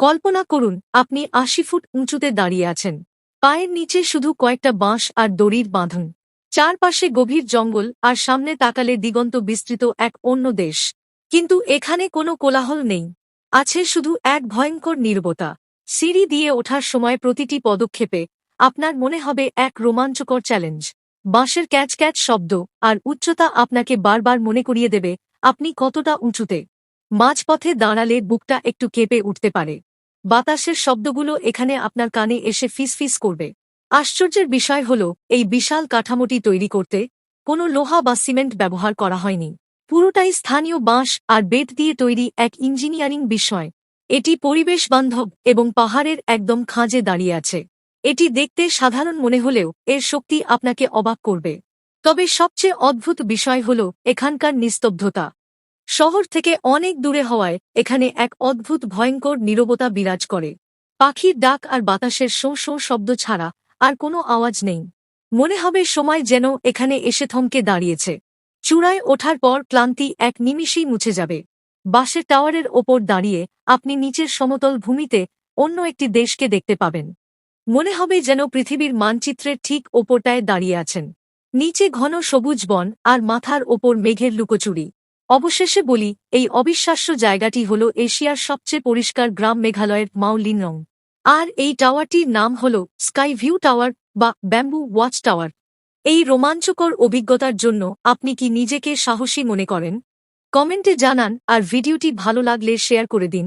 কল্পনা করুন আপনি ৮০ ফুট উঁচুতে দাঁড়িয়ে আছেন। পায়ের নিচে শুধু কয়েকটা বাঁশ আর দড়ির বাঁধন। চারপাশে গভীর জঙ্গল আর সামনে তাকালে দিগন্ত বিস্তৃত এক অন্য দেশ। কিন্তু এখানে কোনো কোলাহল নেই। আছে শুধু এক ভয়ঙ্কর নীরবতা। সিঁড়ি দিয়ে ওঠার সময় প্রতিটি পদক্ষেপে আপনার মনে হবে এক রোমাঞ্চকর চ্যালেঞ্জ। বাঁশের ক্যাচ ক্যাচ শব্দ আর উচ্চতা আপনাকে বারবার মনে করিয়ে দেবে আপনি কতটা উঁচুতে। মাঝপথে দাঁড়ালে বুকটা একটু কেঁপে উঠতে পারে। বাতাসের শব্দগুলো এখানে আপনার কানে এসে ফিসফিস করবে। আশ্চর্যের বিষয় হল এই বিশাল কাঠামোটি তৈরি করতে কোনো লোহা বা সিমেন্ট ব্যবহার করা হয়নি। পুরোটাই স্থানীয় বাঁশ আর বেত দিয়ে তৈরি এক ইঞ্জিনিয়ারিং বিষয়। এটি পরিবেশ বান্ধব এবং পাহাড়ের একদম খাঁজে দাঁড়িয়ে আছে। এটি দেখতে সাধারণ মনে হলেও এর শক্তি আপনাকে অবাক করবে। তবে সবচেয়ে অদ্ভুত বিষয় হল এখানকার নিস্তব্ধতা। শহর থেকে অনেক দূরে হওয়ায় এখানে এক অদ্ভুত ভয়ঙ্কর নীরবতা বিরাজ করে। পাখির ডাক আর বাতাসের শোঁ শোঁ শব্দ ছাড়া আর কোনো আওয়াজ নেই। মনে হবে সময় যেন এখানে এসে থমকে দাঁড়িয়েছে। চূড়ায় ওঠার পর ক্লান্তি এক নিমিষেই মুছে যাবে। বাসের টাওয়ারের ওপর দাঁড়িয়ে আপনি নিচের সমতল ভূমিতে অন্য একটি দেশকে দেখতে পাবেন। মনে হবে যেন পৃথিবীর মানচিত্রের ঠিক ওপরটায় দাঁড়িয়ে আছেন। নিচে ঘন সবুজ বন আর মাথার ওপর মেঘের লুকোচুরি। অবশেষে বলি, এই অবিশ্বাস্য জায়গাটি হল এশিয়ার সবচেয়ে পরিষ্কার গ্রাম মেঘালয়ের মাউলিনং। আর এই টাওয়ারটির নাম হল স্কাই ভিউ টাওয়ার বা ব্যাম্বু ওয়াচ টাওয়ার। এই রোমাঞ্চকর অভিজ্ঞতার জন্য আপনি কি নিজেকে সাহসী মনে করেন? কমেন্টে জানান আর ভিডিওটি ভালো লাগলে শেয়ার করে দিন।